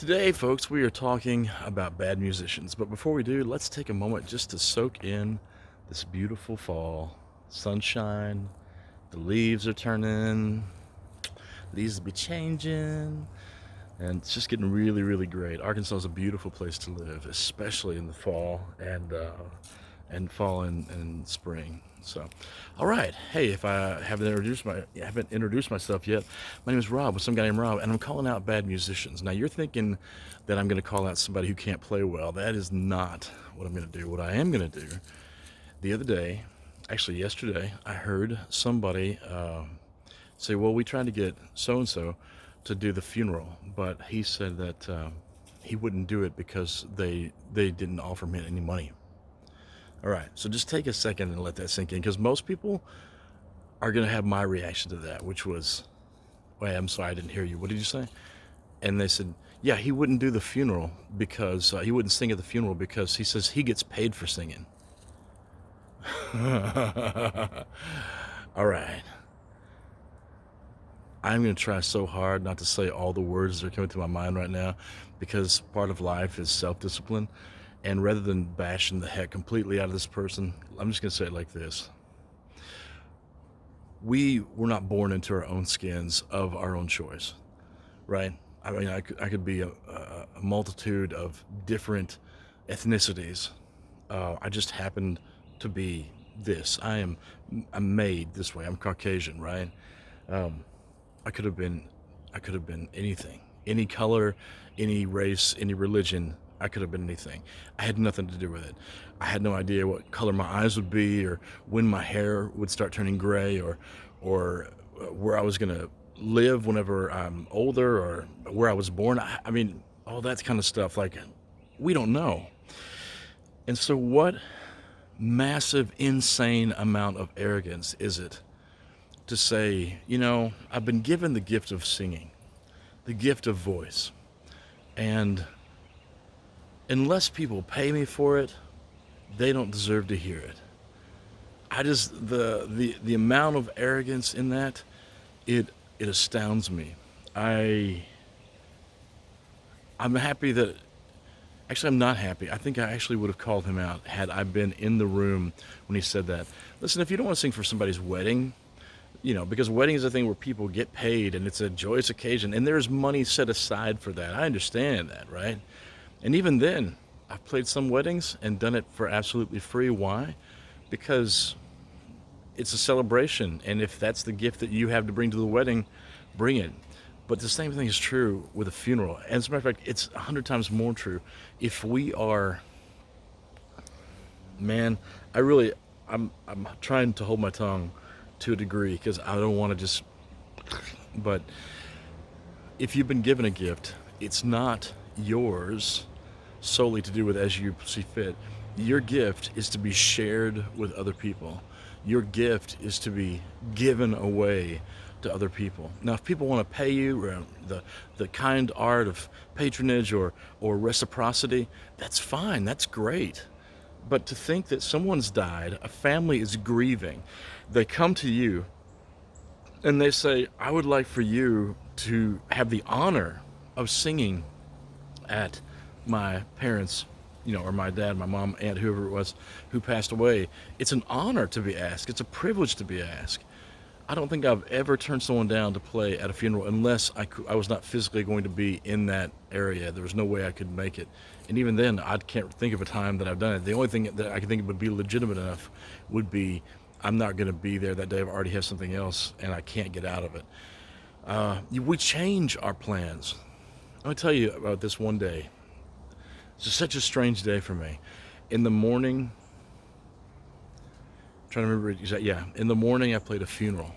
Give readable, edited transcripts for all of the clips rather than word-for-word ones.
Today, folks, we are talking about bad musicians. But before we do, let's take a moment just to soak in this beautiful fall. Sunshine, the leaves are turning, leaves will be changing, and it's just getting really, really great. Arkansas is a beautiful place to live, especially in the fall and fall and spring. So, all right. Hey, if I haven't introduced myself yet, my name is Rob with some guy named Rob, and I'm calling out bad musicians. Now, you're thinking that I'm going to call out somebody who can't play well. That is not what I'm going to do. What I am going to do, the other day, actually yesterday, I heard somebody say, "Well, we tried to get so and so to do the funeral, but he said that he wouldn't do it because they didn't offer me any money." All right, so just take a second and let that sink in, because most people are going to have my reaction to that, which was, "Wait, I'm sorry, I didn't hear you. What did you say?" And they said, "Yeah, he wouldn't do the funeral because he wouldn't sing at the funeral because he says he gets paid for singing." All right, I'm going to try so hard not to say all the words that are coming to my mind right now, because part of life is self-discipline. And rather than bashing the heck completely out of this person, I'm just going to say it like this. We were not born into our own skins of our own choice, right? I mean, I could be a multitude of different ethnicities. I just happened to be this. I'm made this way. I'm Caucasian, right? Um, I could have been I could have been anything. Any color, any race, any religion. I could have been anything. I had nothing to do with it. I had no idea what color my eyes would be, or when my hair would start turning gray, or where I was going to live whenever I'm older, or where I was born. I mean, all that kind of stuff, like, we don't know. And so what massive, insane amount of arrogance is it to say, I've been given the gift of singing, the gift of voice, and unless people pay me for it, they don't deserve to hear it. I just the amount of arrogance in that, it astounds me. I I'm happy that actually I'm not happy. I think I actually would have called him out had I been in the room when he said that. Listen, if you don't want to sing for somebody's wedding, because wedding is a thing where people get paid and it's a joyous occasion and there's money set aside for that. I understand that, right? And even then, I've played some weddings and done it for absolutely free. Why? Because it's a celebration, and if that's the gift that you have to bring to the wedding, bring it. But the same thing is true with a funeral. And as a matter of fact, it's 100 times more true. If we are, man, I'm trying to hold my tongue to a degree because I don't want to just, but if you've been given a gift, it's not yours solely to do with as you see fit. Your gift is to be shared with other people. Your gift is to be given away to other people. Now, if people want to pay you, the kind art of patronage or reciprocity, that's fine. That's great. But to think that someone's died, a family is grieving, they come to you and they say, "I would like for you to have the honor of singing at my parents, or my dad, my mom, aunt, whoever it was who passed away." It's an honor to be asked. It's a privilege to be asked. I don't think I've ever turned someone down to play at a funeral unless I was not physically going to be in that area. There was no way I could make it. And even then, I can't think of a time that I've done it. The only thing that I can think would be legitimate enough would be I'm not going to be there that day. I've already have something else and I can't get out of it. We change our plans. I'm going to tell you about this one day. It's just such a strange day for me. In the morning, trying to remember exactly, yeah, in the morning I played a funeral.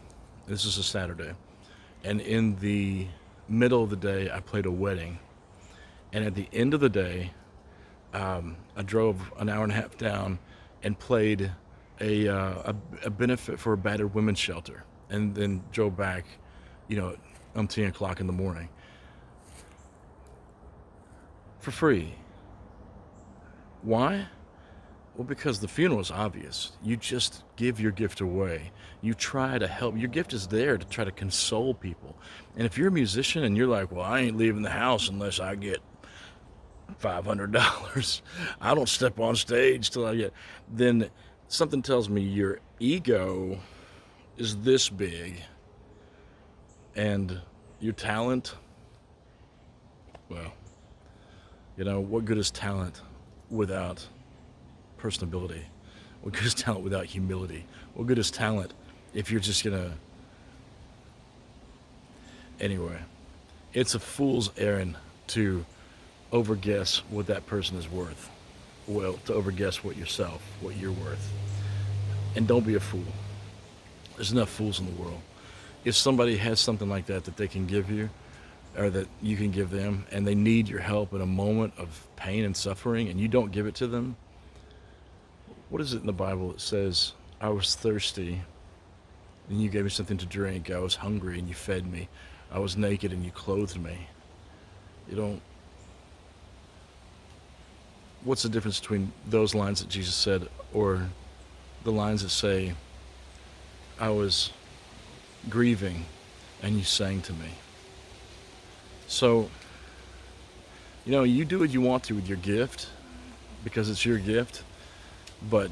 This is a Saturday. And in the middle of the day, I played a wedding. And at the end of the day, I drove an hour and a half down and played a benefit for a battered women's shelter. And then drove back, umpteen o'clock in the morning for free. Why? Well, because the funeral is obvious. You just give your gift away. You try to help. Your gift is there to try to console people. And if you're a musician and you're like, "Well, I ain't leaving the house unless I get $500. I don't step on stage till I get, then something tells me your ego is this big and your talent, well, what good is talent without personability? What good is talent without humility? What good is talent if you're just gonna, anyway, it's a fool's errand to overguess what that person is worth. Well, to overguess what you're worth. And don't be a fool. There's enough fools in the world. If somebody has something like that they can give you, or that you can give them, and they need your help in a moment of pain and suffering, and you don't give it to them, what is it in the Bible that says, I was thirsty, and you gave me something to drink. I was hungry, and you fed me. I was naked, and you clothed me. What's the difference between those lines that Jesus said, or the lines that say, I was grieving, and you sang to me? So, you do what you want to with your gift, because it's your gift, but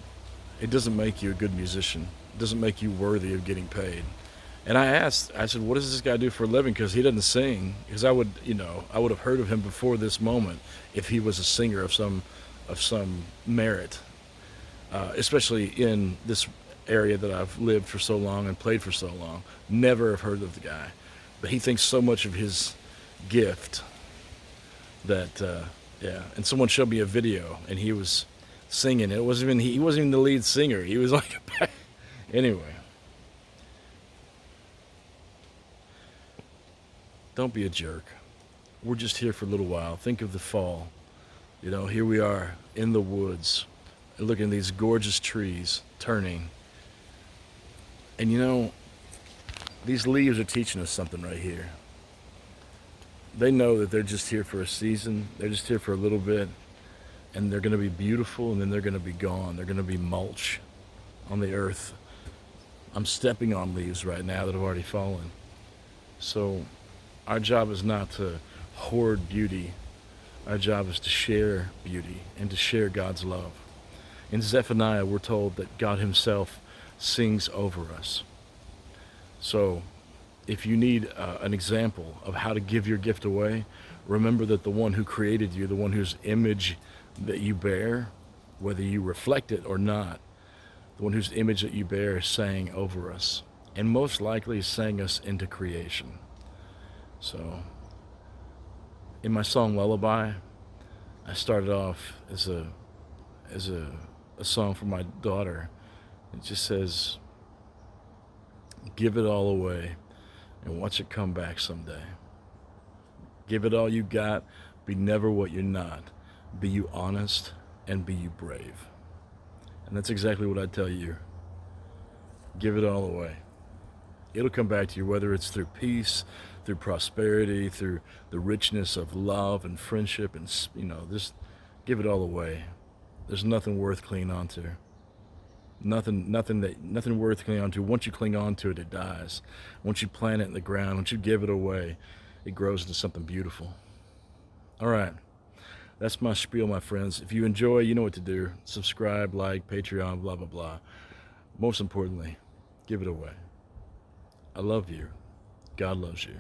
it doesn't make you a good musician. It doesn't make you worthy of getting paid. And I said, what does this guy do for a living? Because he doesn't sing. Because I would have heard of him before this moment if he was a singer of some merit, especially in this area that I've lived for so long and played for so long. Never have heard of the guy, but he thinks so much of his gift that yeah. And someone showed me a video, and he was singing. He wasn't even the lead singer. He was like anyway. Don't be a jerk. We're just here for a little while. Think of the fall. Here we are in the woods, looking at these gorgeous trees turning. And these leaves are teaching us something right here. They know that they're just here for a season. They're just here for a little bit. And they're going to be beautiful, and then they're going to be gone. They're going to be mulch on the earth. I'm stepping on leaves right now that have already fallen. So our job is not to hoard beauty. Our job is to share beauty and to share God's love. In Zephaniah, we're told that God himself sings over us. So if you need an example of how to give your gift away, remember that the one who created you, the one whose image that you bear, whether you reflect it or not, the one whose image that you bear sang over us, and most likely sang us into creation. So in my song Lullaby, I started off as a song for my daughter. It just says, give it all away and watch it come back someday. Give it all you got, be never what you're not. Be you honest and be you brave. And that's exactly what I tell you. Give it all away. It'll come back to you, whether it's through peace, through prosperity, through the richness of love and friendship, and just give it all away. There's nothing worth clinging on to. Nothing worth clinging on to. Once you cling on to it, it dies. Once you plant it in the ground, once you give it away, it grows into something beautiful. All right. That's my spiel, my friends. If you enjoy, you know what to do. Subscribe, like, Patreon, blah, blah, blah. Most importantly, give it away. I love you. God loves you.